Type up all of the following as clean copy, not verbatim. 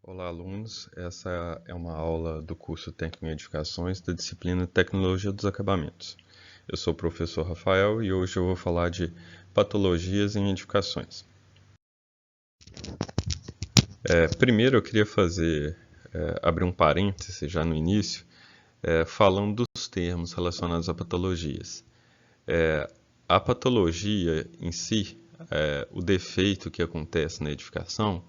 Olá, alunos. Essa é uma aula do curso Técnico em Edificações da disciplina Tecnologia dos Acabamentos. Eu sou o professor Rafael e hoje eu vou falar de patologias em edificações. Primeiro eu queria abrir um parêntese já no início, falando dos termos relacionados a patologias. A patologia em si, o defeito que acontece na edificação,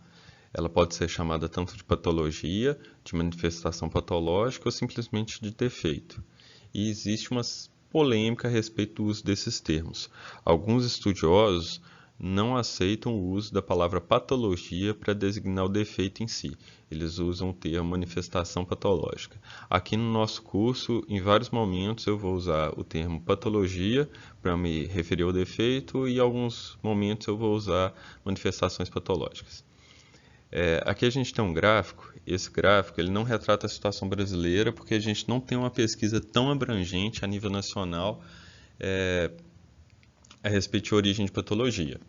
ela pode ser chamada tanto de patologia, de manifestação patológica ou simplesmente de defeito. E existe uma polêmica a respeito do uso desses termos. Alguns estudiosos não aceitam o uso da palavra patologia para designar o defeito em si. Eles usam o termo manifestação patológica. Aqui no nosso curso, em vários momentos, eu vou usar o termo patologia para me referir ao defeito e em alguns momentos eu vou usar manifestações patológicas. Aqui a gente tem um gráfico. Esse gráfico ele não retrata a situação brasileira porque a gente não tem uma pesquisa tão abrangente a nível nacional a respeito de origem de patologia.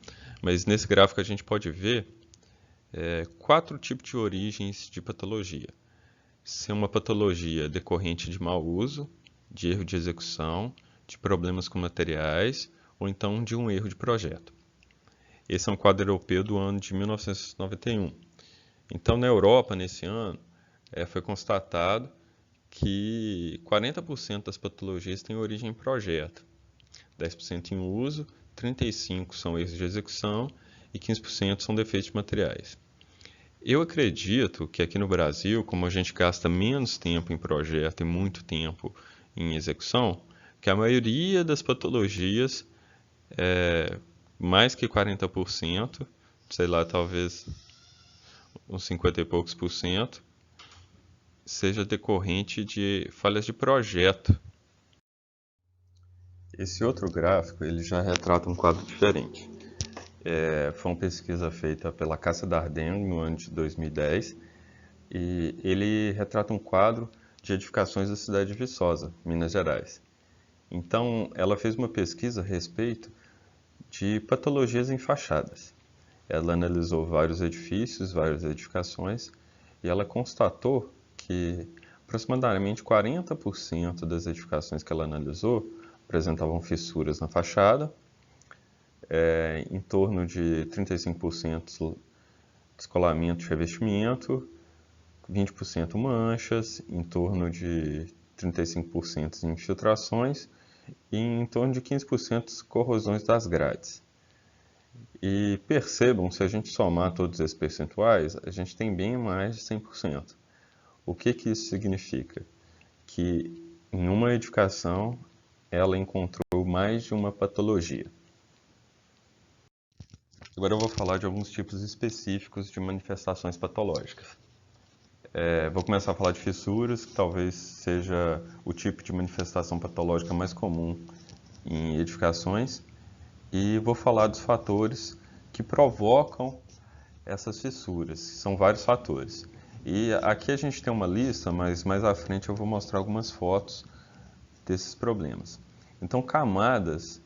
Mas nesse gráfico a gente pode ver quatro tipos de origens de patologia. Ser uma patologia decorrente de mau uso, de erro de execução, de problemas com materiais ou então de um erro de projeto. Esse é um quadro europeu do ano de 1991. Então, na Europa, nesse ano, foi constatado que 40% das patologias têm origem em projeto, 10% em uso, 35% são erros de execução e 15% são defeitos de materiais. Eu acredito que aqui no Brasil, como a gente gasta menos tempo em projeto e muito tempo em execução, que a maioria das patologias, mais que 40%, sei lá, talvez uns 50 e poucos por cento, seja decorrente de falhas de projeto. Esse outro gráfico ele já retrata um quadro diferente. Foi uma pesquisa feita pela Cássia Dardenne no ano de 2010 e ele retrata um quadro de edificações da cidade de Viçosa, Minas Gerais. Então, ela fez uma pesquisa a respeito de patologias em fachadas. Ela analisou vários edifícios, várias edificações, e ela constatou que aproximadamente 40% das edificações que ela analisou apresentavam fissuras na fachada, em torno de 35% descolamento de revestimento, 20% manchas, em torno de 35% de infiltrações e em torno de 15% corrosões das grades. E percebam, se a gente somar todos esses percentuais, a gente tem bem mais de 100%. O que isso significa? Que em uma edificação ela encontrou mais de uma patologia. Agora eu vou falar de alguns tipos específicos de manifestações patológicas. Vou começar a falar de fissuras, que talvez seja o tipo de manifestação patológica mais comum em edificações, e vou falar dos fatores que provocam essas fissuras. São vários fatores. E aqui a gente tem uma lista, mas mais à frente eu vou mostrar algumas fotos desses problemas. Então, camadas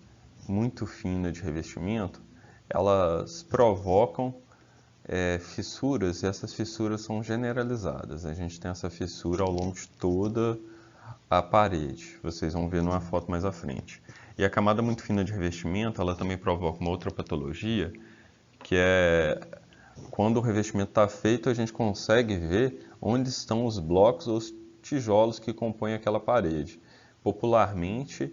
muito finas de revestimento, elas provocam fissuras, e essas fissuras são generalizadas. A gente tem essa fissura ao longo de toda a parede. Vocês vão ver numa foto mais à frente. E a camada muito fina de revestimento, ela também provoca uma outra patologia, que é quando o revestimento está feito, a gente consegue ver onde estão os blocos ou os tijolos que compõem aquela parede. Popularmente,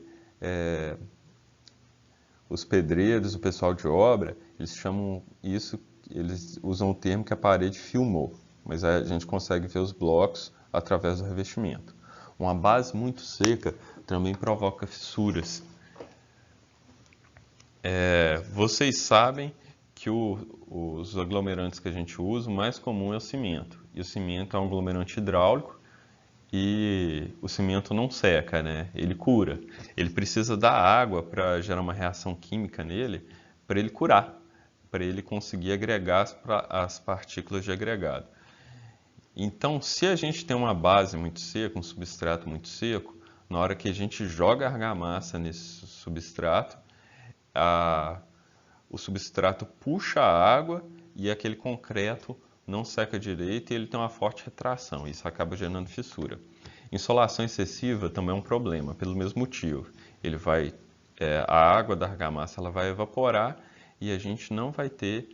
os pedreiros, o pessoal de obra, eles chamam isso, eles usam o termo que a parede filmou, mas a gente consegue ver os blocos através do revestimento. Uma base muito seca também provoca fissuras. Vocês sabem que os aglomerantes que a gente usa, o mais comum é o cimento. E o cimento é um aglomerante hidráulico e o cimento não seca, né? Ele cura. Ele precisa da água para gerar uma reação química nele, para ele curar, para ele conseguir agregar as partículas de agregado. Então, se a gente tem uma base muito seca, um substrato muito seco, na hora que a gente joga a argamassa nesse substrato, o substrato puxa a água e aquele concreto não seca direito e ele tem uma forte retração, isso acaba gerando fissura. Insolação excessiva também é um problema, pelo mesmo motivo. A água da argamassa ela vai evaporar e a gente não vai ter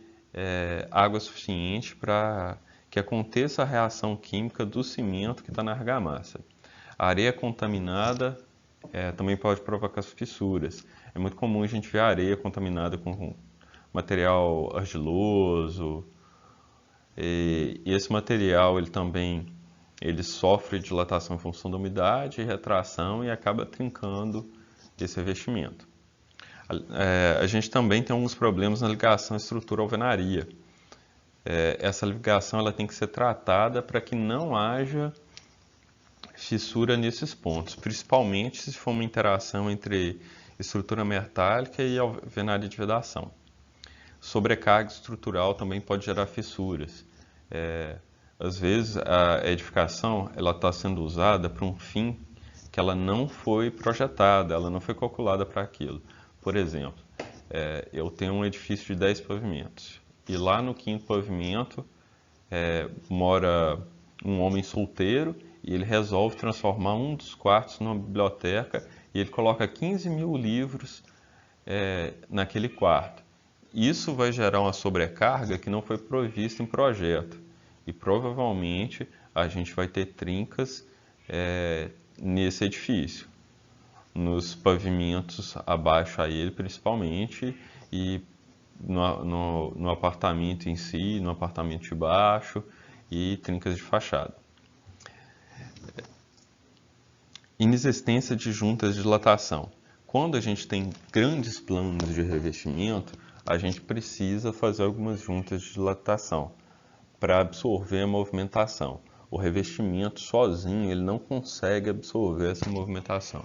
água suficiente para que aconteça a reação química do cimento que está na argamassa. A areia contaminada também pode provocar fissuras. É muito comum a gente ver areia contaminada com material argiloso, e esse material ele sofre dilatação em função da umidade e retração e acaba trincando esse revestimento. A gente também tem alguns problemas na ligação estrutura-alvenaria. Essa ligação ela tem que ser tratada para que não haja fissura nesses pontos, principalmente se for uma interação entre estrutura metálica e alvenaria de vedação. Sobrecarga estrutural também pode gerar fissuras. Às vezes a edificação está sendo usada para um fim que ela não foi projetada, ela não foi calculada para aquilo. Por exemplo, eu tenho um edifício de 10 pavimentos e lá no 5º pavimento mora um homem solteiro e ele resolve transformar um dos quartos numa biblioteca e ele coloca 15 mil livros naquele quarto. Isso vai gerar uma sobrecarga que não foi provista em projeto e provavelmente a gente vai ter trincas nesse edifício, nos pavimentos abaixo a ele principalmente e no apartamento em si, no apartamento de baixo e trincas de fachada. Inexistência de juntas de dilatação. Quando a gente tem grandes planos de revestimento, a gente precisa fazer algumas juntas de dilatação para absorver a movimentação. O revestimento sozinho ele não consegue absorver essa movimentação.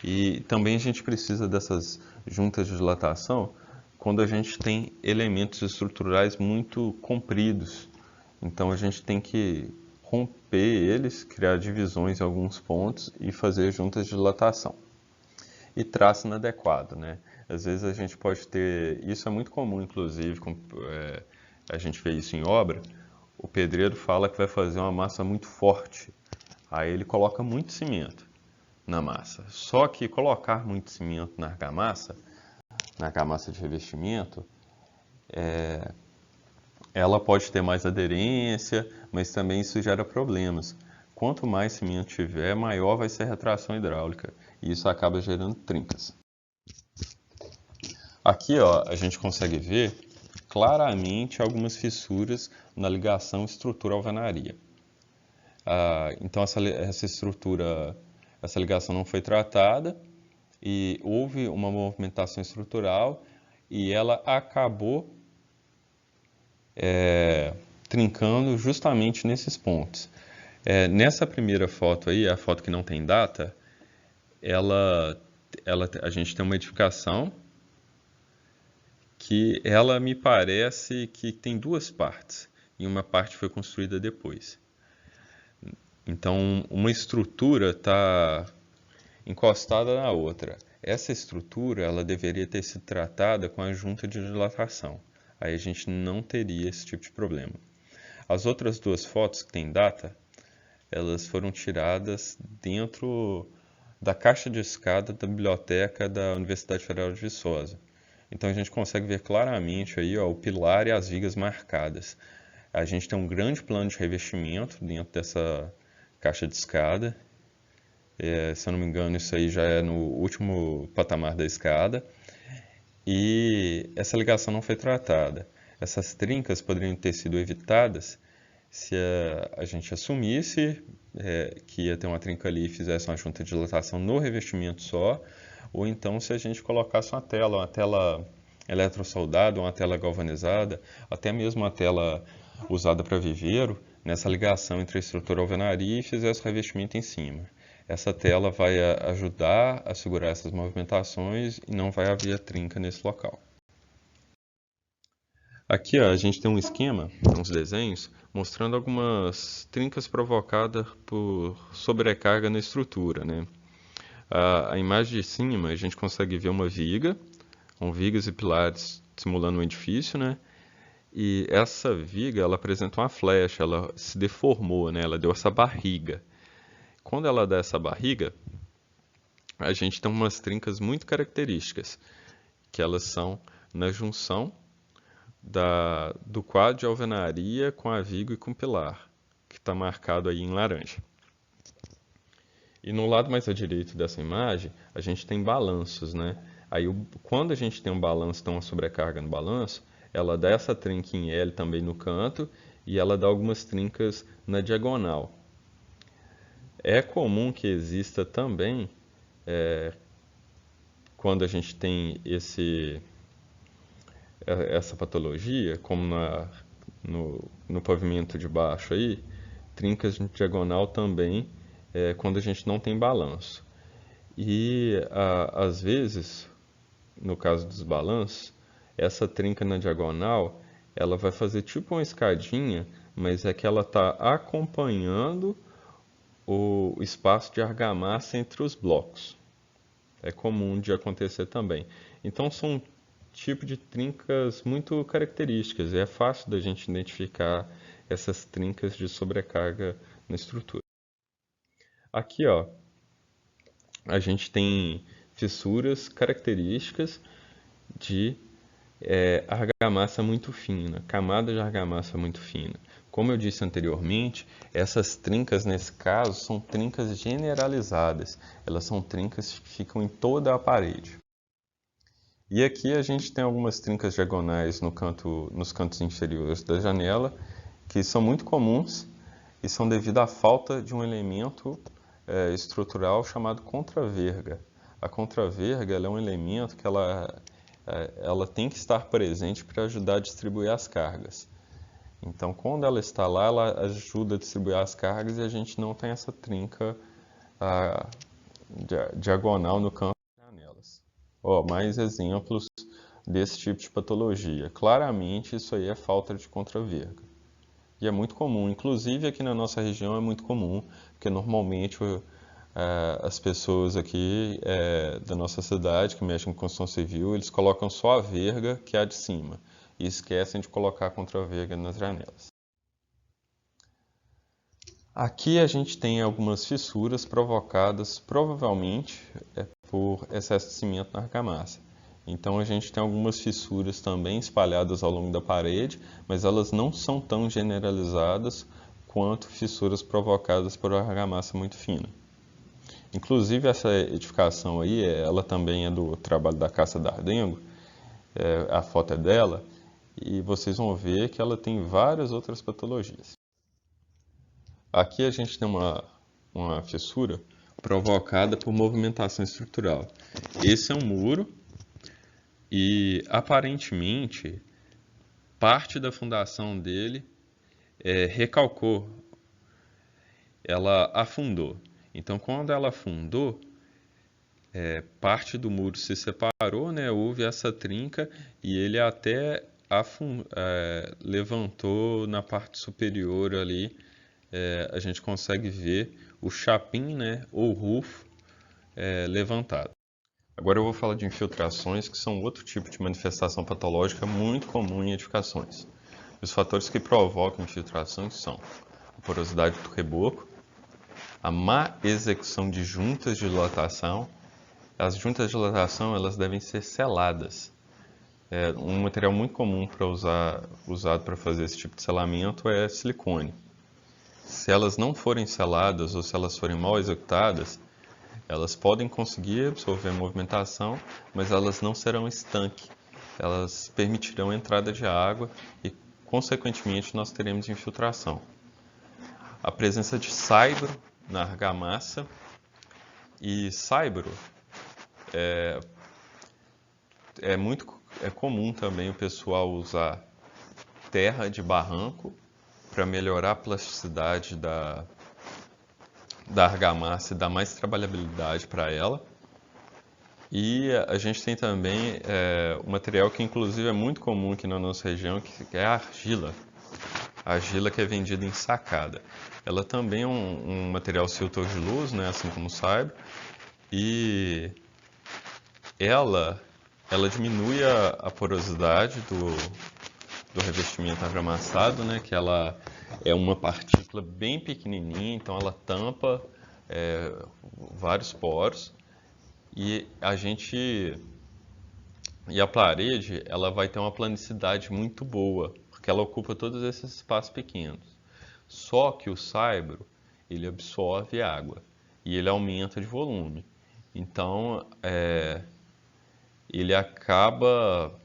E também a gente precisa dessas juntas de dilatação quando a gente tem elementos estruturais muito compridos. Então a gente tem que romper eles, criar divisões em alguns pontos e fazer juntas de dilatação. E traço inadequado, né? Às vezes a gente pode ter, isso é muito comum inclusive, a gente vê isso em obra, o pedreiro fala que vai fazer uma massa muito forte, aí ele coloca muito cimento na massa. Só que colocar muito cimento na argamassa de revestimento, ela pode ter mais aderência, mas também isso gera problemas. Quanto mais cimento tiver, maior vai ser a retração hidráulica, e isso acaba gerando trincas. Aqui a gente consegue ver claramente algumas fissuras na ligação estrutura-alvenaria. Então essa ligação não foi tratada e houve uma movimentação estrutural e ela acabou trincando justamente nesses pontos. Nessa primeira foto aí, a foto que não tem data, a gente tem uma edificação que ela me parece que tem duas partes e uma parte foi construída depois. Então, uma estrutura está encostada na outra. Essa estrutura ela deveria ter sido tratada com a junta de dilatação. Aí a gente não teria esse tipo de problema. As outras duas fotos que tem data, elas foram tiradas dentro da caixa de escada da biblioteca da Universidade Federal de Viçosa. Então a gente consegue ver claramente aí, o pilar e as vigas marcadas. A gente tem um grande plano de revestimento dentro dessa caixa de escada. Se eu não me engano, isso aí já é no último patamar da escada. E essa ligação não foi tratada. Essas trincas poderiam ter sido evitadas se a gente assumisse que ia ter uma trinca ali e fizesse uma junta de dilatação no revestimento só, ou então se a gente colocasse uma tela eletrossoldada, uma tela galvanizada, até mesmo uma tela usada para viveiro, nessa ligação entre a estrutura e a alvenaria e fizesse o revestimento em cima. Essa tela vai ajudar a segurar essas movimentações e não vai haver trinca nesse local. Aqui a gente tem um esquema, uns desenhos, mostrando algumas trincas provocadas por sobrecarga na estrutura, né? A imagem de cima a gente consegue ver uma viga, com vigas e pilares simulando um edifício, né? E essa viga, ela apresenta uma flecha, ela se deformou, né? Ela deu essa barriga. Quando ela dá essa barriga, a gente tem umas trincas muito características, que elas são na junção do quadro de alvenaria com a viga e com o pilar, que está marcado aí em laranja. E no lado mais à direita dessa imagem, a gente tem balanços, né? Aí, quando a gente tem um balanço, tem uma sobrecarga no balanço, ela dá essa trinca em L também no canto e ela dá algumas trincas na diagonal. É comum que exista também, quando a gente tem essa patologia, como no pavimento de baixo aí, trincas de diagonal também, quando a gente não tem balanço. E às vezes, no caso dos balanços, essa trinca na diagonal, ela vai fazer tipo uma escadinha, mas é que ela está acompanhando o espaço de argamassa entre os blocos. É comum de acontecer também. Então são um tipo de trincas muito características e é fácil da gente identificar essas trincas de sobrecarga na estrutura. Aqui, ó, a gente tem fissuras características de argamassa muito fina, camada de argamassa muito fina. Como eu disse anteriormente, essas trincas nesse caso são trincas generalizadas. Elas são trincas que ficam em toda a parede. E aqui a gente tem algumas trincas diagonais nos cantos inferiores da janela, que são muito comuns e são devido à falta de um elemento estrutural chamado contraverga. A contraverga ela é um elemento que ela tem que estar presente para ajudar a distribuir as cargas. Então, quando ela está lá, ela ajuda a distribuir as cargas e a gente não tem essa trinca diagonal no canto das janelas. Ó, mais exemplos desse tipo de patologia. Claramente, isso aí é falta de contraverga. E é muito comum, inclusive aqui na nossa região é muito comum, porque normalmente as pessoas aqui da nossa cidade que mexem com construção civil, eles colocam só a verga, que é a de cima, e esquecem de colocar a contraverga nas janelas. Aqui a gente tem algumas fissuras provocadas provavelmente por excesso de cimento na argamassa. Então a gente tem algumas fissuras também espalhadas ao longo da parede, mas elas não são tão generalizadas quanto fissuras provocadas por argamassa muito fina. Inclusive essa edificação aí, ela também é do trabalho da Casa d'Ardengo, a foto é dela, e vocês vão ver que ela tem várias outras patologias. Aqui a gente tem uma fissura provocada por movimentação estrutural. Esse é um muro e aparentemente parte da fundação dele recalcou, ela afundou. Então quando ela afundou, parte do muro se separou, né? Houve essa trinca e ele até levantou na parte superior ali. A gente consegue ver o chapim, né, ou rufo levantado. Agora eu vou falar de infiltrações, que são outro tipo de manifestação patológica muito comum em edificações. Os fatores que provocam infiltrações são a porosidade do reboco, a má execução de juntas de dilatação. As juntas de dilatação elas devem ser seladas. Um material muito comum usado para fazer esse tipo de selamento é silicone. Se elas não forem seladas ou se elas forem mal executadas, elas podem conseguir absorver a movimentação, mas elas não serão estanque. Elas permitirão a entrada de água e, consequentemente, nós teremos infiltração. A presença de saibro na argamassa, e saibro é comum também o pessoal usar terra de barranco para melhorar a plasticidade da argamassa e dar mais trabalhabilidade para ela. E a gente tem também um material que inclusive é muito comum aqui na nossa região, que é a argila. A argila que é vendida em sacada. Ela também é um material siltorgiloso, né, assim como o saibro, e ela diminui a porosidade do revestimento argamassa, né, que ela é uma partícula bem pequenininha, então ela tampa vários poros e a parede ela vai ter uma planicidade muito boa, porque ela ocupa todos esses espaços pequenos. Só que o saibro ele absorve água e ele aumenta de volume. Então, ele acaba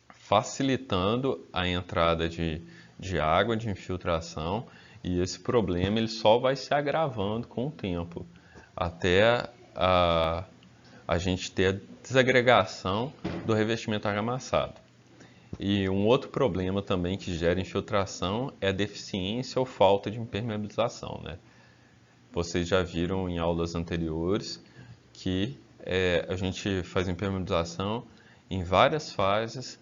facilitando a entrada de água, de infiltração, e esse problema ele só vai se agravando com o tempo, até a gente ter a desagregação do revestimento argamassado. E um outro problema também que gera infiltração é a deficiência ou falta de impermeabilização, né? Vocês já viram em aulas anteriores que a gente faz impermeabilização em várias fases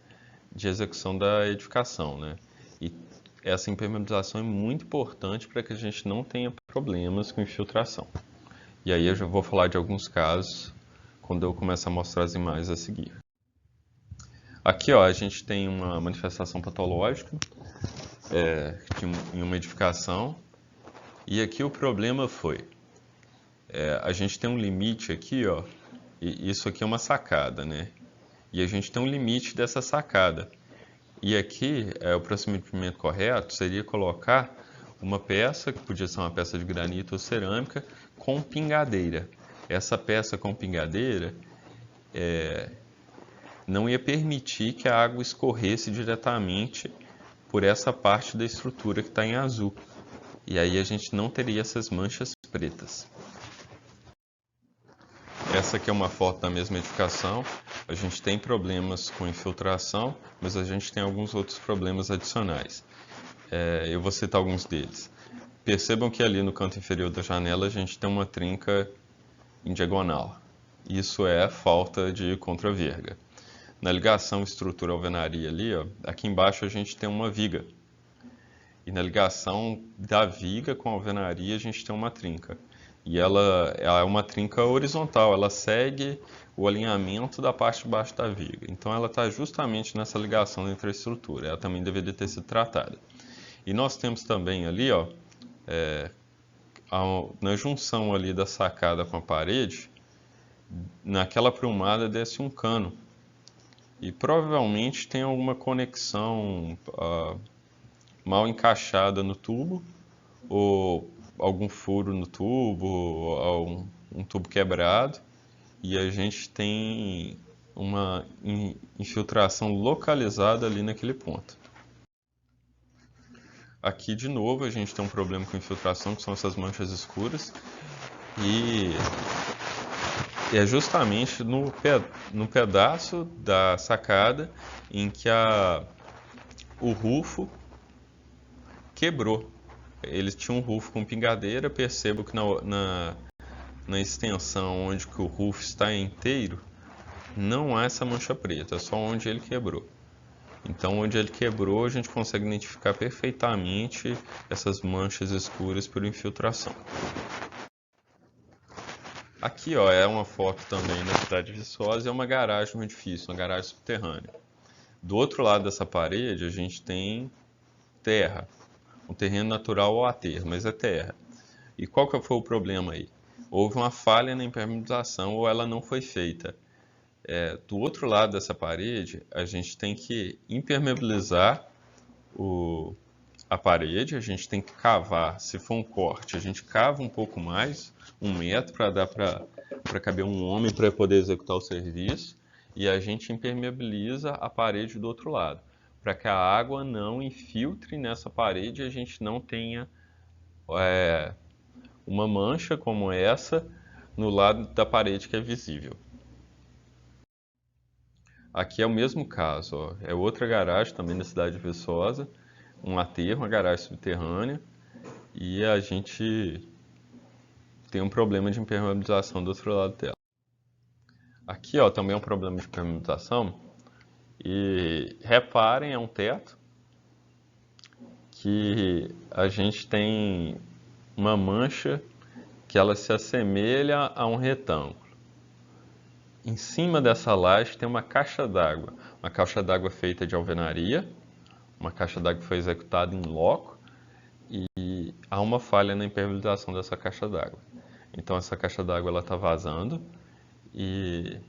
de execução da edificação, né? E essa impermeabilização é muito importante para que a gente não tenha problemas com infiltração. E aí eu já vou falar de alguns casos quando eu começar a mostrar as imagens a seguir. Aqui ó, a gente tem uma manifestação patológica em uma edificação. E aqui o problema foi, a gente tem um limite aqui, ó, e isso aqui é uma sacada, né? E a gente tem um limite dessa sacada. E aqui, o procedimento correto seria colocar uma peça, que podia ser uma peça de granito ou cerâmica, com pingadeira. Essa peça com pingadeira não ia permitir que a água escorresse diretamente por essa parte da estrutura que está em azul. E aí a gente não teria essas manchas pretas. Essa aqui é uma foto da mesma edificação. A gente tem problemas com infiltração, mas a gente tem alguns outros problemas adicionais. Eu vou citar alguns deles. Percebam que ali no canto inferior da janela a gente tem uma trinca em diagonal. Isso é falta de contraverga. Na ligação estrutura-alvenaria ali, ó, aqui embaixo a gente tem uma viga. E na ligação da viga com a alvenaria a gente tem uma trinca. E ela é uma trinca horizontal, ela segue o alinhamento da parte de baixo da viga. Então ela está justamente nessa ligação entre a estrutura. Ela também deveria ter sido tratada. E nós temos também ali, ó, na junção ali da sacada com a parede, naquela aprumada desce um cano. E provavelmente tem alguma conexão mal encaixada no tubo, ou algum furo no tubo, ou um tubo quebrado, e a gente tem uma infiltração localizada ali naquele ponto. Aqui de novo a gente tem um problema com infiltração, que são essas manchas escuras, e é justamente no pedaço da sacada em que o rufo quebrou. Eles tinham um rufo com pingadeira, percebo que na extensão onde que o rufo está inteiro, não há essa mancha preta, é só onde ele quebrou. Então, onde ele quebrou, a gente consegue identificar perfeitamente essas manchas escuras por infiltração. Aqui ó, é uma foto também da cidade de Viçosa, é uma garagem, um edifício, uma garagem subterrânea. Do outro lado dessa parede, a gente tem terra, um terreno natural ou aterro, mas é terra. E qual que foi o problema aí? Houve uma falha na impermeabilização ou ela não foi feita. Do outro lado dessa parede, a gente tem que impermeabilizar a parede, a gente tem que cavar, se for um corte, a gente cava um pouco mais, 1 metro, para dar para caber um homem para poder executar o serviço, e a gente impermeabiliza a parede do outro lado, para que a água não infiltre nessa parede e a gente não tenha uma mancha como essa no lado da parede que é visível. Aqui é o mesmo caso, ó. É outra garagem também da cidade de Viçosa, um aterro, uma garagem subterrânea, e a gente tem um problema de impermeabilização do outro lado dela. Aqui ó, também é um problema de impermeabilização, e reparem, é um teto que a gente tem uma mancha que ela se assemelha a um retângulo. Em cima dessa laje tem uma caixa d'água feita de alvenaria, uma caixa d'água que foi executada em loco e há uma falha na impermeabilização dessa caixa d'água. Então essa caixa d'água está vazando e,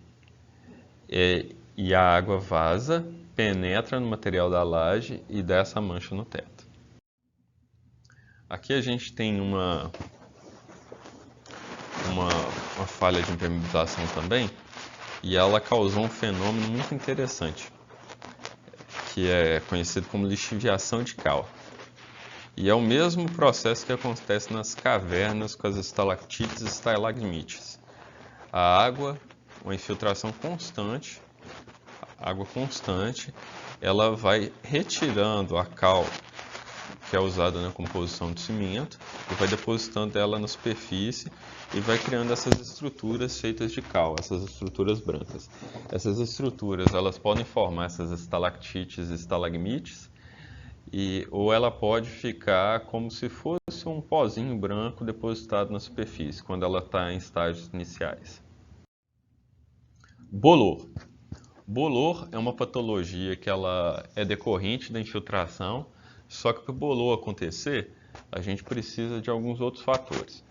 e a água vaza, penetra no material da laje e dá essa mancha no teto. Aqui a gente tem uma falha de impermeabilização também, e ela causou um fenômeno muito interessante, que é conhecido como lixiviação de cal. E é o mesmo processo que acontece nas cavernas com as estalactites e estalagmites. A água, uma infiltração constante, água constante, ela vai retirando a cal que é usada na composição de cimento e vai depositando ela na superfície e vai criando essas estruturas feitas de cal, essas estruturas brancas. Essas estruturas, elas podem formar essas estalactites e estalagmites, ou ela pode ficar como se fosse um pozinho branco depositado na superfície, quando ela está em estágios iniciais. Bolor. Bolor é uma patologia que ela é decorrente da infiltração, só que para o bolor acontecer, a gente precisa de alguns outros fatores.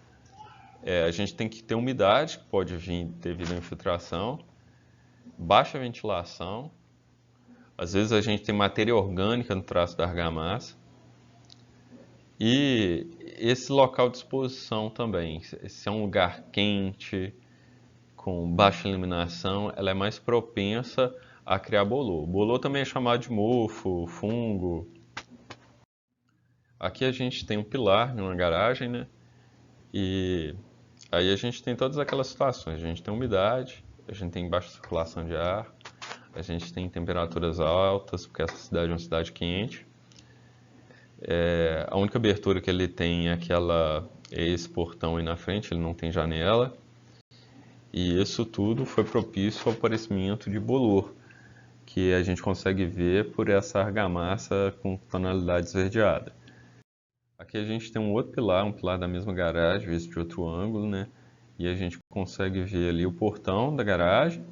A gente tem que ter umidade, que pode vir devido à infiltração, baixa ventilação, às vezes a gente tem matéria orgânica no traço da argamassa, e esse local de exposição também. Se é um lugar quente, com baixa iluminação, ela é mais propensa a criar bolor. Bolor também é chamado de mofo, fungo. Aqui a gente tem um pilar numa garagem, né? E aí a gente tem todas aquelas situações. A gente tem umidade, a gente tem baixa circulação de ar, a gente tem temperaturas altas, porque essa cidade é uma cidade quente. A única abertura que ele tem é esse portão aí na frente, ele não tem janela. E isso tudo foi propício ao aparecimento de bolor, que a gente consegue ver por essa argamassa com tonalidade esverdeada. Aqui a gente tem um pilar da mesma garagem, visto de outro ângulo, né? E a gente consegue ver ali o portão da garagem.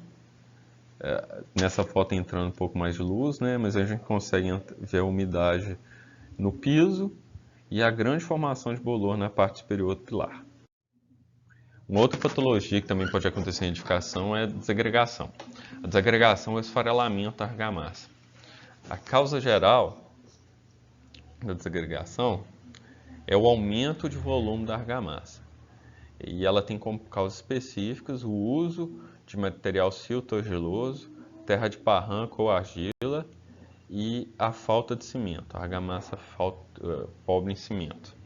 Nessa foto entrando um pouco mais de luz, né? Mas a gente consegue ver a umidade no piso e a grande formação de bolor na parte superior do pilar. Uma outra patologia que também pode acontecer em edificação é a desagregação. A desagregação é o esfarelamento da argamassa. A causa geral da desagregação é o aumento de volume da argamassa. E ela tem como causas específicas o uso de material silto-argiloso, terra de barranco ou argila e a falta de cimento, a argamassa pobre em cimento.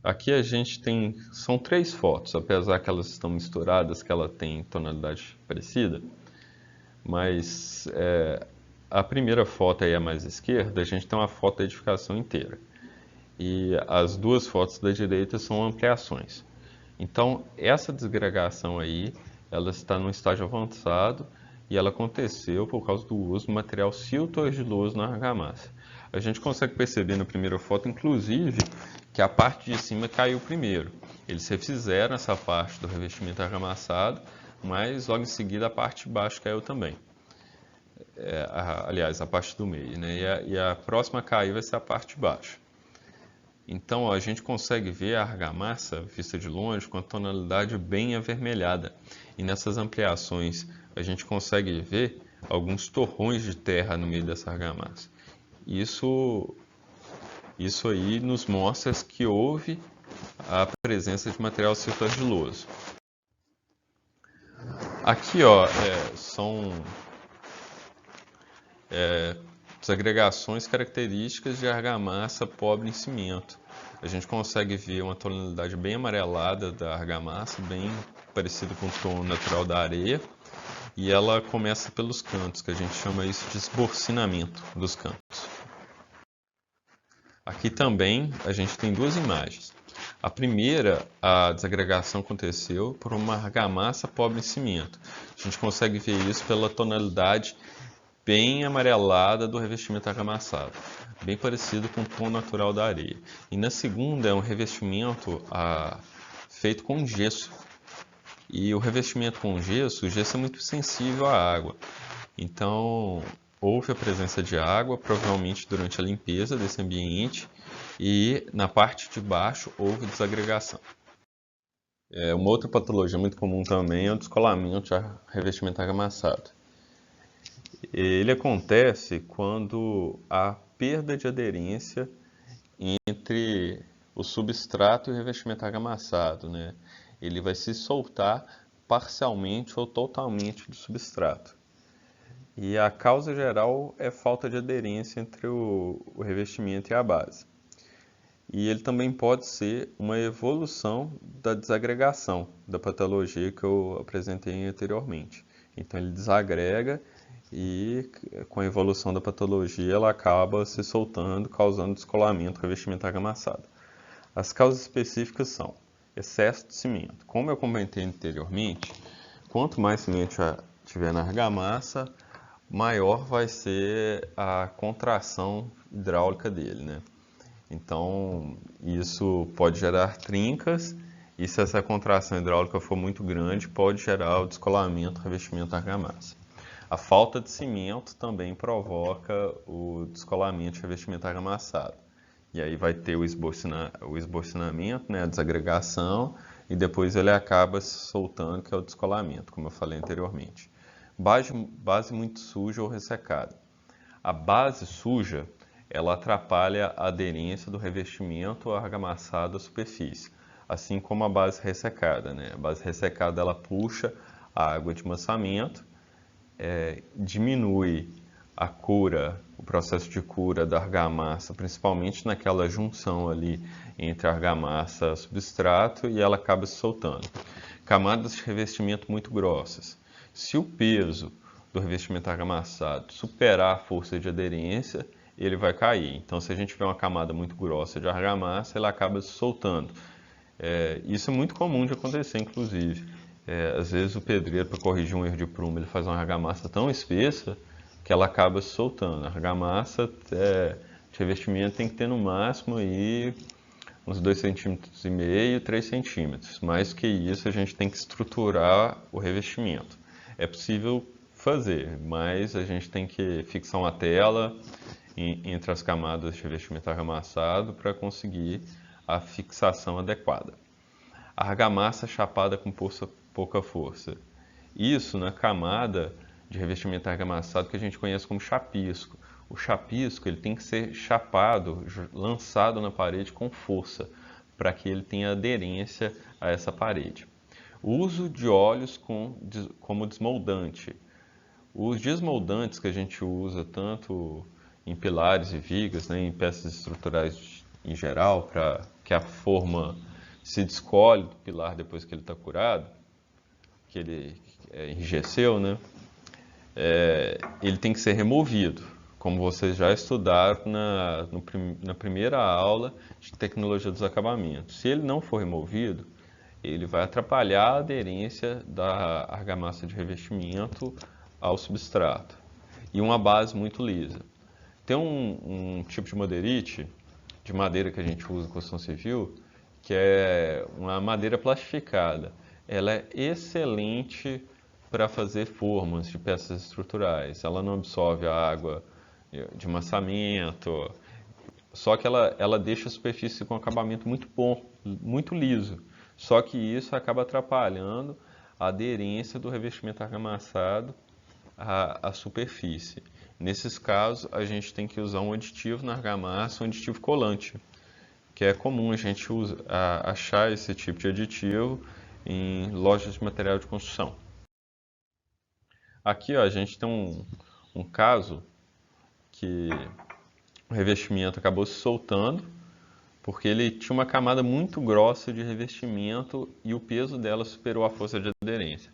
Aqui a gente são 3 fotos, apesar que elas estão misturadas, que ela tem tonalidade parecida, mas a primeira foto aí, a mais esquerda, a gente tem uma foto da edificação inteira. E as 2 fotos da direita são ampliações. Então, essa desagregação aí, ela está num estágio avançado e ela aconteceu por causa do uso do material silto-argiloso na argamassa. A gente consegue perceber na primeira foto, inclusive, que a parte de cima caiu primeiro. Eles refizeram essa parte do revestimento argamassado, mas logo em seguida a parte de baixo caiu também. Aliás, a parte do meio, né? E a próxima a cair vai ser a parte de baixo. Então, a gente consegue ver a argamassa, vista de longe, com a tonalidade bem avermelhada. E nessas ampliações, a gente consegue ver alguns torrões de terra no meio dessa argamassa. Isso aí nos mostra que houve a presença de material silto-argiloso. Aqui, são desagregações características de argamassa pobre em cimento. A gente consegue ver uma tonalidade bem amarelada da argamassa, bem parecido com o tom natural da areia, e ela começa pelos cantos, que a gente chama isso de esborcinamento dos cantos. Aqui também a gente tem 2 imagens. A primeira, a desagregação aconteceu por uma argamassa pobre em cimento. A gente consegue ver isso pela tonalidade bem amarelada do revestimento argamassado, bem parecido com o tom natural da areia. E na segunda é um revestimento feito com gesso. E o revestimento com gesso, o gesso é muito sensível à água. Então, houve a presença de água, provavelmente durante a limpeza desse ambiente, e na parte de baixo houve desagregação. Uma outra patologia muito comum também é o descolamento de revestimento argamassado. Ele acontece quando há perda de aderência entre o substrato e o revestimento argamassado, né? Ele vai se soltar parcialmente ou totalmente do substrato. E a causa geral é falta de aderência entre o revestimento e a base. E ele também pode ser uma evolução da desagregação da patologia que eu apresentei anteriormente. Então ele desagrega e com a evolução da patologia ela acaba se soltando, causando descolamento, revestimento argamassado. As causas específicas são excesso de cimento. Como eu comentei anteriormente, quanto mais cimento tiver na argamassa, maior vai ser a contração hidráulica dele, né? Então, isso pode gerar trincas e se essa contração hidráulica for muito grande, pode gerar o descolamento, revestimento argamassa. A falta de cimento também provoca o descolamento e revestimento argamassado. E aí vai ter o esbocinamento, né, a desagregação, e depois ele acaba se soltando, que é o descolamento, como eu falei anteriormente. Base muito suja ou ressecada. A base suja, ela atrapalha a aderência do revestimento argamassado à superfície, assim como a base ressecada, né? A base ressecada ela puxa a água de amassamento, diminui a cura, o processo de cura da argamassa, principalmente naquela junção ali entre argamassa e substrato, e ela acaba se soltando. Camadas de revestimento muito grossas. Se o peso do revestimento argamassado superar a força de aderência, ele vai cair. Então, se a gente tiver uma camada muito grossa de argamassa, ela acaba se soltando. Isso é muito comum de acontecer, inclusive. Às vezes o pedreiro, para corrigir um erro de prumo, ele faz uma argamassa tão espessa que ela acaba se soltando. A argamassa de revestimento tem que ter no máximo aí uns 2,5 cm, 3 centímetros. Mais que isso, a gente tem que estruturar o revestimento. É possível fazer, mas a gente tem que fixar uma tela entre as camadas de revestimento argamassado para conseguir a fixação adequada. A argamassa chapada com pouca força. Isso na camada de revestimento argamassado que a gente conhece como chapisco. O chapisco ele tem que ser chapado, lançado na parede com força, para que ele tenha aderência a essa parede. O uso de óleos como desmoldante. Os desmoldantes que a gente usa tanto em pilares e vigas, né, em peças estruturais em geral, para que a forma se descolhe do pilar depois que ele está curado, que ele enrijeceu, né, ele tem que ser removido, como vocês já estudaram na primeira aula de tecnologia dos acabamentos. Se ele não for removido, ele vai atrapalhar a aderência da argamassa de revestimento ao substrato. E uma base muito lisa. Tem um tipo de madeirite, de madeira que a gente usa em construção civil, que é uma madeira plastificada. Ela é excelente para fazer formas de peças estruturais. Ela não absorve a água de amassamento, só que ela deixa a superfície com acabamento muito bom, muito liso. Só que isso acaba atrapalhando a aderência do revestimento argamassado à superfície. Nesses casos, a gente tem que usar um aditivo na argamassa, um aditivo colante, que é comum a gente achar esse tipo de aditivo em lojas de material de construção. Aqui ó, a gente tem um caso que o revestimento acabou se soltando, porque ele tinha uma camada muito grossa de revestimento e o peso dela superou a força de aderência.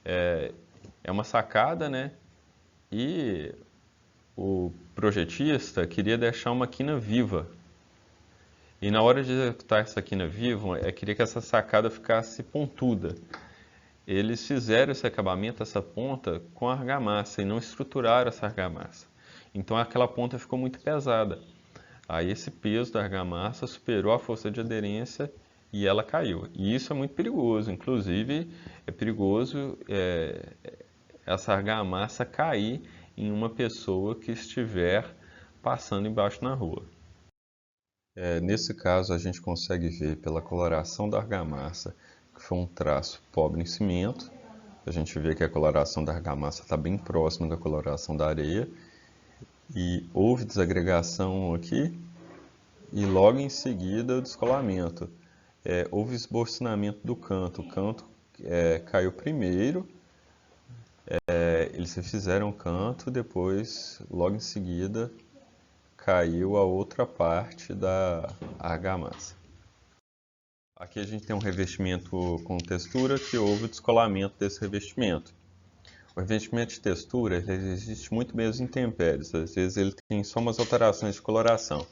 É uma sacada, né? E o projetista queria deixar uma quina viva. E na hora de executar essa quina viva, queria que essa sacada ficasse pontuda. Eles fizeram esse acabamento, essa ponta, com argamassa e não estruturaram essa argamassa. Então aquela ponta ficou muito pesada. Aí esse peso da argamassa superou a força de aderência e ela caiu. E isso é muito perigoso, inclusive é perigoso essa argamassa cair em uma pessoa que estiver passando embaixo na rua. Nesse caso, a gente consegue ver pela coloração da argamassa que foi um traço pobre em cimento. A gente vê que a coloração da argamassa está bem próxima da coloração da areia. E houve desagregação aqui e logo em seguida o descolamento. Houve esbocinamento do canto. O canto caiu primeiro, eles refizeram o canto, depois, logo em seguida, caiu a outra parte da argamassa. Aqui a gente tem um revestimento com textura que houve o descolamento desse revestimento. O revestimento de textura ele resiste muito bem às intempéries, às vezes ele tem só umas alterações de coloração,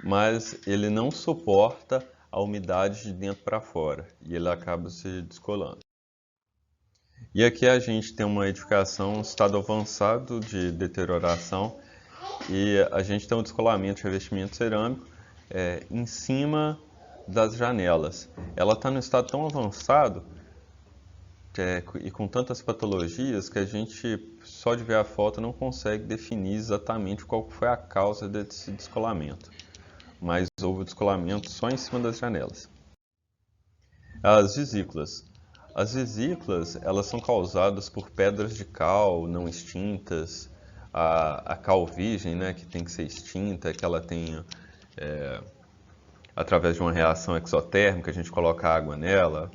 mas ele não suporta a umidade de dentro para fora e ele acaba se descolando. E aqui a gente tem uma edificação em estado avançado de deterioração e a gente tem um descolamento de revestimento cerâmico em cima das janelas. Ela está num estado tão avançado e com tantas patologias que a gente, só de ver a foto, não consegue definir exatamente qual foi a causa desse descolamento. Mas houve o descolamento só em cima das janelas. As vesículas. As vesículas, elas são causadas por pedras de cal não extintas, a cal virgem, né, que tem que ser extinta, que ela tenha, através de uma reação exotérmica, a gente coloca água nela,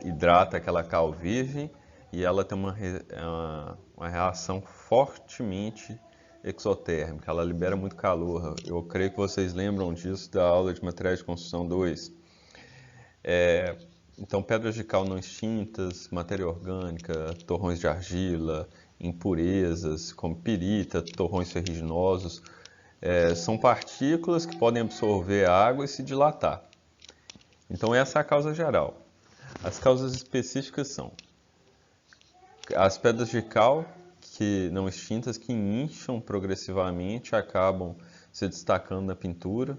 hidrata aquela cal virgem e ela tem uma reação fortemente exotérmica, ela libera muito calor. Eu creio que vocês lembram disso da aula de materiais de construção 2. Então, pedras de cal não extintas, matéria orgânica, torrões de argila, impurezas como pirita, torrões ferruginosos, são partículas que podem absorver água e se dilatar. Então, essa é a causa geral. As causas específicas são as pedras de cal que não extintas que incham progressivamente, acabam se destacando na pintura,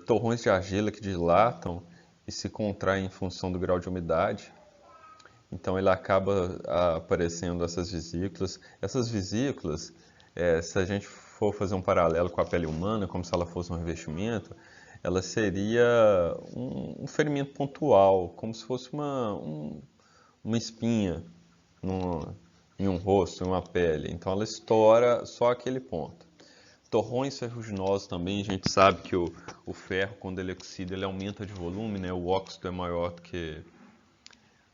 torrões de argila que dilatam e se contraem em função do grau de umidade. Então ele acaba aparecendo essas vesículas. Essas vesículas, se a gente for fazer um paralelo com a pele humana, como se ela fosse um revestimento, ela seria um ferimento pontual, como se fosse uma espinha em um rosto, em uma pele. Então ela estoura só aquele ponto. Torrões ferruginosos também, a gente sabe que o ferro, quando ele oxida, ele aumenta de volume, né? O óxido é maior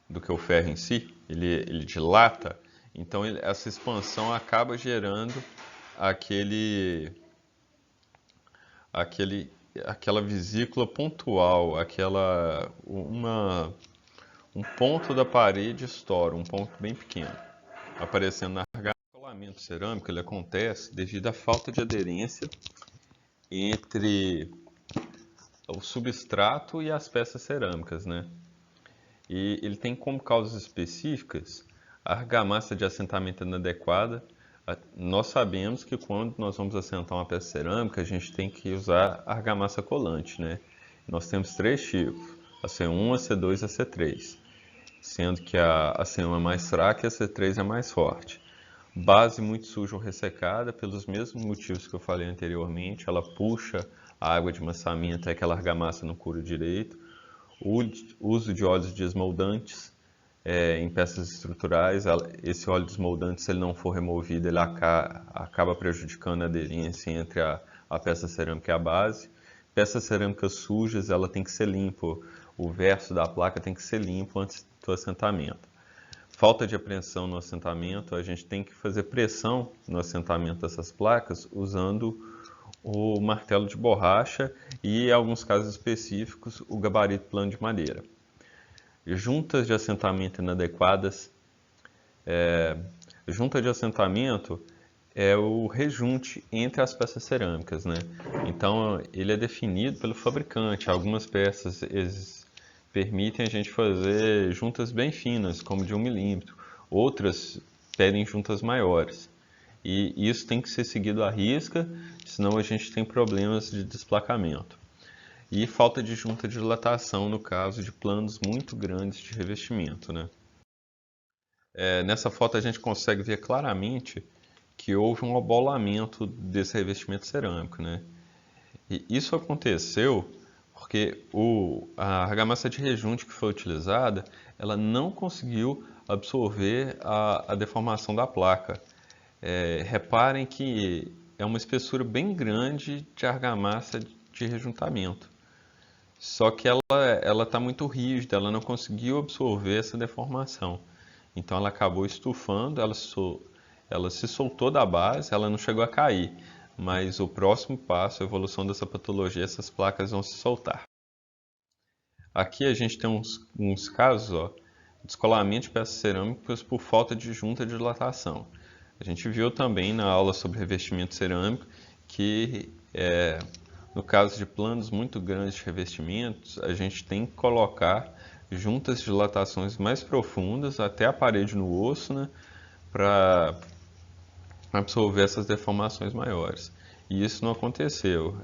do que o ferro em si, ele dilata, então essa expansão acaba gerando aquela vesícula pontual, um ponto da parede estoura, um ponto bem pequeno, aparecendo na argamassa. O descolamento cerâmico ele acontece devido à falta de aderência entre o substrato e as peças cerâmicas, né? E ele tem como causas específicas a argamassa de assentamento inadequada. Nós sabemos que quando nós vamos assentar uma peça cerâmica, a gente tem que usar argamassa colante, né? Nós temos 3 tipos, a C1, a C2 e a C3, sendo que a C1 é mais fraca e a C3 é mais forte. Base muito suja ou ressecada, pelos mesmos motivos que eu falei anteriormente, ela puxa a água de amassamento até que a argamassa não cura direito. O uso de óleos desmoldantes em peças estruturais, esse óleo desmoldante, se ele não for removido, ele acaba prejudicando a aderência entre a peça cerâmica e a base. Peças cerâmicas sujas, ela tem que ser limpo, o verso da placa tem que ser limpo antes do assentamento. Falta de apreensão no assentamento, a gente tem que fazer pressão no assentamento dessas placas usando o martelo de borracha e, em alguns casos específicos, o gabarito plano de madeira. Juntas de assentamento inadequadas. Junta de assentamento é o rejunte entre as peças cerâmicas, né? Então, ele é definido pelo fabricante. Algumas peças permitem a gente fazer juntas bem finas, como de 1 milímetro. Outras pedem juntas maiores. E isso tem que ser seguido à risca, senão a gente tem problemas de desplacamento. e falta de junta de dilatação no caso de planos muito grandes de revestimento, né? Nessa foto a gente consegue ver claramente que houve um abolamento desse revestimento cerâmico, né? E isso aconteceu porque a argamassa de rejunte que foi utilizada, ela não conseguiu absorver a deformação da placa. Reparem que é uma espessura bem grande de argamassa de rejuntamento. Só que ela está muito rígida, ela não conseguiu absorver essa deformação. Então ela acabou estufando, ela se soltou da base, ela não chegou a cair. Mas o próximo passo, a evolução dessa patologia, essas placas vão se soltar. Aqui a gente tem uns casos de descolamento de peças cerâmicas por falta de junta de dilatação. A gente viu também na aula sobre revestimento cerâmico que no caso de planos muito grandes de revestimentos, a gente tem que colocar juntas de dilatações mais profundas até a parede no osso, né, para absorver essas deformações maiores. E isso não aconteceu.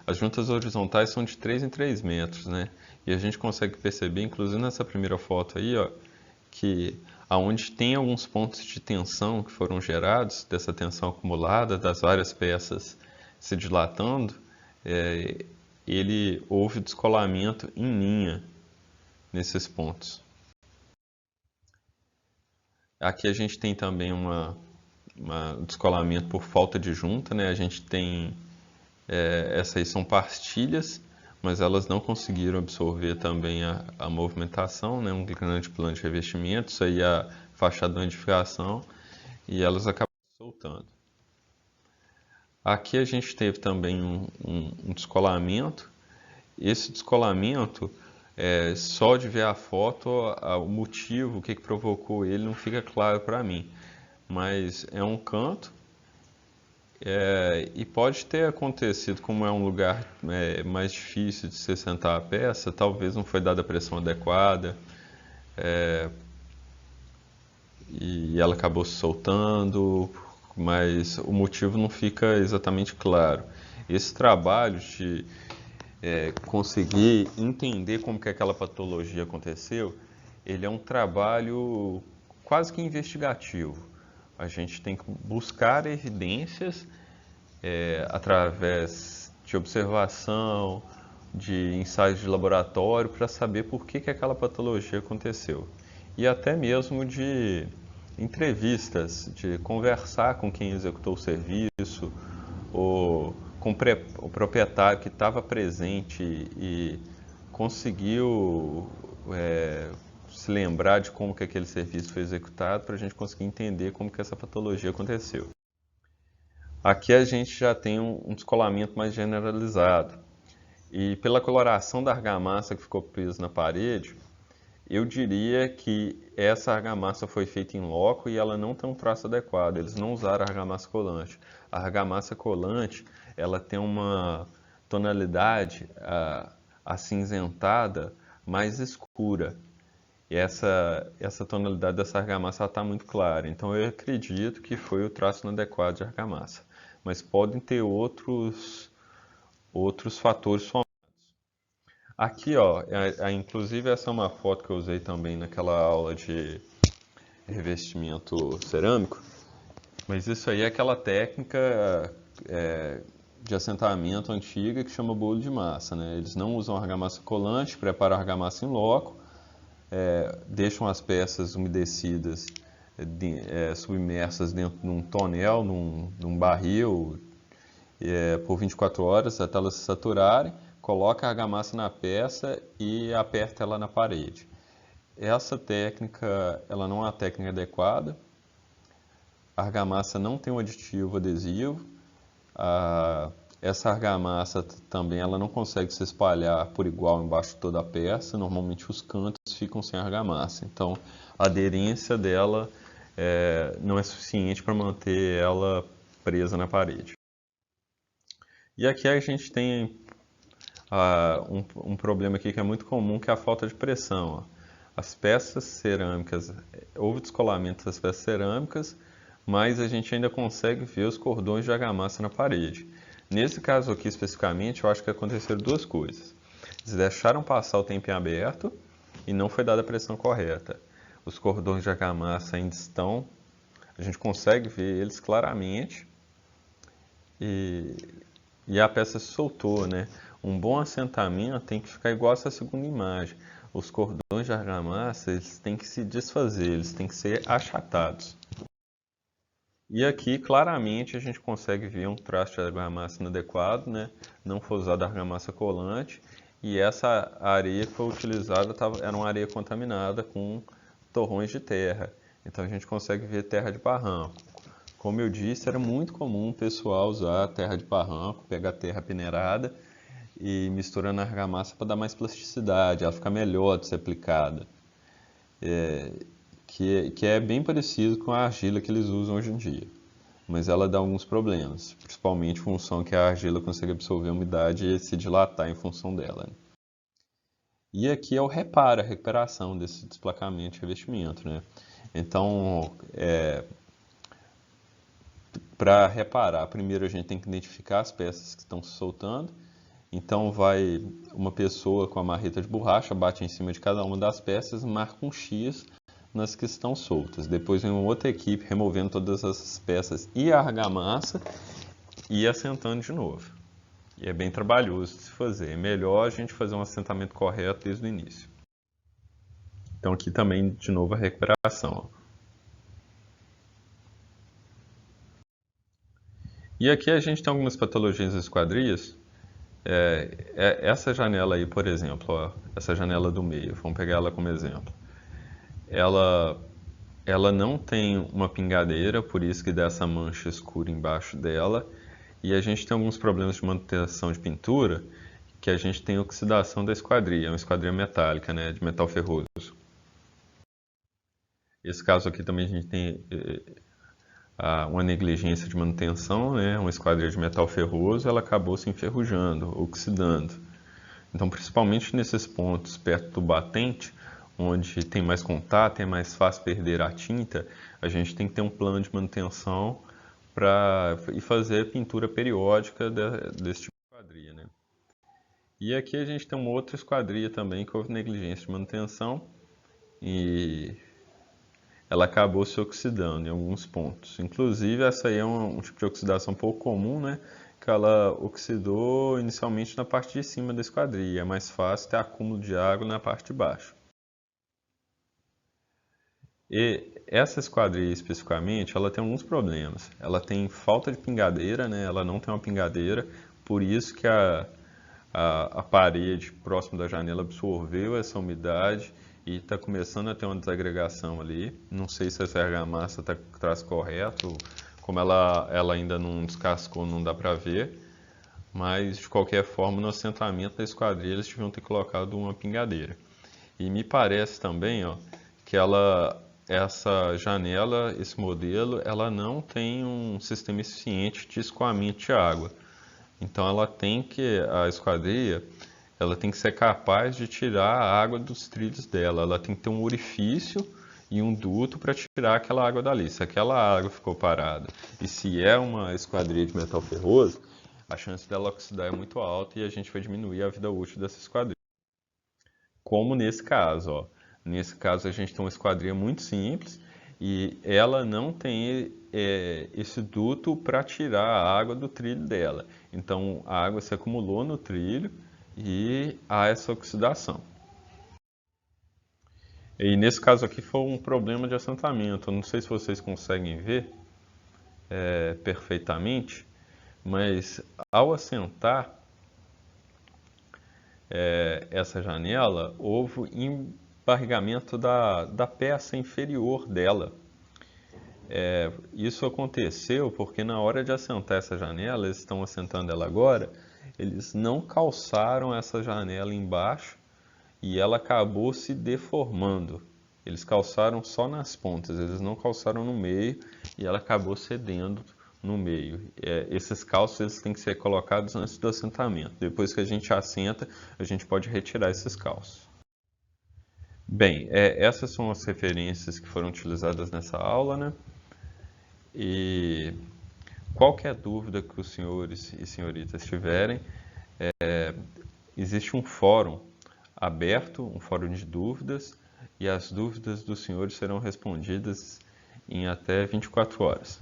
As juntas horizontais são de 3 em 3 metros, né? E a gente consegue perceber, inclusive nessa primeira foto aí, que aonde tem alguns pontos de tensão que foram gerados, dessa tensão acumulada, das várias peças se dilatando, houve descolamento em linha nesses pontos. Aqui a gente tem também um descolamento por falta de junta, né? A gente tem, essas aí são pastilhas, mas elas não conseguiram absorver também a movimentação, né? Um grande plano de revestimento, isso aí é a fachada de edificação, e elas acabam soltando. Aqui a gente teve também um descolamento. Esse descolamento, só de ver a foto, o motivo, o que provocou ele, não fica claro para mim. Mas é um canto, e pode ter acontecido, como é um lugar mais difícil de se sentar a peça, talvez não foi dada a pressão adequada, e ela acabou se soltando, mas o motivo não fica exatamente claro. Esse trabalho de conseguir entender como que aquela patologia aconteceu, ele é um trabalho quase que investigativo. A gente tem que buscar evidências através de observação, de ensaios de laboratório, para saber por que aquela patologia aconteceu. E até mesmo de entrevistas, de conversar com quem executou o serviço, ou com o proprietário que estava presente e conseguiu se lembrar de como que aquele serviço foi executado, para a gente conseguir entender como que essa patologia aconteceu. Aqui a gente já tem um descolamento mais generalizado. E pela coloração da argamassa que ficou presa na parede, eu diria que essa argamassa foi feita em loco e ela não tem um traço adequado. Eles não usaram argamassa colante. A argamassa colante, ela tem uma tonalidade acinzentada mais escura. E essa tonalidade dessa argamassa está muito clara. Então eu acredito que foi o traço inadequado de argamassa. Mas podem ter outros fatores somados. Aqui, inclusive essa é uma foto que eu usei também naquela aula de revestimento cerâmico. Mas isso aí é aquela técnica de assentamento antiga que chama bolo de massa, né? Eles não usam argamassa colante, preparam a argamassa em loco, deixam as peças umedecidas, submersas dentro de um tonel, num barril, por 24 horas até elas se saturarem, coloca a argamassa na peça e aperta ela na parede. Essa técnica, ela não é uma técnica adequada. A argamassa não tem um aditivo adesivo. Essa argamassa também ela não consegue se espalhar por igual embaixo de toda a peça. Normalmente os cantos ficam sem argamassa. Então a aderência dela não é suficiente para manter ela presa na parede. E aqui a gente tem um problema aqui que é muito comum, que é a falta de pressão. As peças cerâmicas, houve descolamento das peças cerâmicas, mas a gente ainda consegue ver os cordões de argamassa na parede. Nesse caso aqui especificamente, eu acho que aconteceram duas coisas. Eles deixaram passar o tempo em aberto e não foi dada a pressão correta. Os cordões de argamassa ainda estão, a gente consegue ver eles claramente e, e a peça se soltou, né? Um bom assentamento tem que ficar igual essa segunda imagem. Os cordões de argamassa, eles têm que se desfazer, eles têm que ser achatados. E aqui, claramente, a gente consegue ver um traço de argamassa inadequado, né? Não foi usada argamassa colante. E essa areia que foi utilizada era uma areia contaminada com torrões de terra. Então a gente consegue ver terra de barranco. Como eu disse, era muito comum o pessoal usar terra de barranco, pegar terra peneirada e misturar na argamassa para dar mais plasticidade, ela fica melhor de ser aplicada. Que é bem parecido com a argila que eles usam hoje em dia. Mas ela dá alguns problemas, principalmente em função que a argila consegue absorver a umidade e se dilatar em função dela, né? E aqui é o reparo, a recuperação desse desplacamento de revestimento, né? Então, para reparar, primeiro a gente tem que identificar as peças que estão se soltando. Então vai uma pessoa com a marreta de borracha, bate em cima de cada uma das peças e marca um X nas que estão soltas. Depois vem uma outra equipe removendo todas essas peças e a argamassa e assentando de novo. E é bem trabalhoso de se fazer. É melhor a gente fazer um assentamento correto desde o início. Então aqui também, de novo, a recuperação. E aqui a gente tem algumas patologias das esquadrias. Essa janela aí, por exemplo, ó, essa janela do meio, vamos pegar ela como exemplo. Ela não tem uma pingadeira, por isso que dá essa mancha escura embaixo dela. E a gente tem alguns problemas de manutenção de pintura, que a gente tem oxidação da esquadria, é uma esquadria metálica, né, de metal ferroso. Esse caso aqui também a gente tem uma negligência de manutenção, né, uma esquadria de metal ferroso, ela acabou se enferrujando, oxidando. Então, principalmente nesses pontos perto do batente, onde tem mais contato, é mais fácil perder a tinta, a gente tem que ter um plano de manutenção e fazer pintura periódica desse tipo de esquadria, né? E aqui a gente tem uma outra esquadria também que houve negligência de manutenção e ela acabou se oxidando em alguns pontos. Inclusive essa aí é um tipo de oxidação pouco comum, né? Que ela oxidou inicialmente na parte de cima da esquadria. É mais fácil ter acúmulo de água na parte de baixo. E essa esquadria especificamente, ela tem alguns problemas. Ela tem falta de pingadeira, né? Ela não tem uma pingadeira, por isso que a parede próximo da janela absorveu essa umidade e está começando a ter uma desagregação ali. Não sei se essa argamassa está com o traço correto, como ela ainda não descascou, não dá para ver. Mas, de qualquer forma, no assentamento da esquadria eles deviam ter colocado uma pingadeira. E me parece também, ó, que essa janela, esse modelo, ela não tem um sistema eficiente de escoamento de água. Então a esquadria, ela tem que ser capaz de tirar a água dos trilhos dela. Ela tem que ter um orifício e um duto para tirar aquela água dali. Se aquela água ficou parada e se é uma esquadria de metal ferroso, a chance dela oxidar é muito alta e a gente vai diminuir a vida útil dessa esquadria. Como nesse caso, ó. Nesse caso a gente tem uma esquadria muito simples e ela não tem esse duto para tirar a água do trilho dela. Então a água se acumulou no trilho e há essa oxidação. E nesse caso aqui foi um problema de assentamento. Eu não sei se vocês conseguem ver perfeitamente, mas ao assentar essa janela, houve embarrigamento da peça inferior dela. Isso aconteceu porque na hora de assentar essa janela, eles estão assentando ela agora, eles não calçaram essa janela embaixo e ela acabou se deformando. Eles calçaram só nas pontas, eles não calçaram no meio e ela acabou cedendo no meio. Esses calços eles têm que ser colocados antes do assentamento. Depois que a gente assenta, a gente pode retirar esses calços. Bem, essas são as referências que foram utilizadas nessa aula, né? E Qualquer dúvida que os senhores e senhoritas tiverem, existe um fórum aberto, um fórum de dúvidas, e as dúvidas dos senhores serão respondidas em até 24 horas.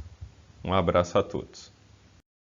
Um abraço a todos.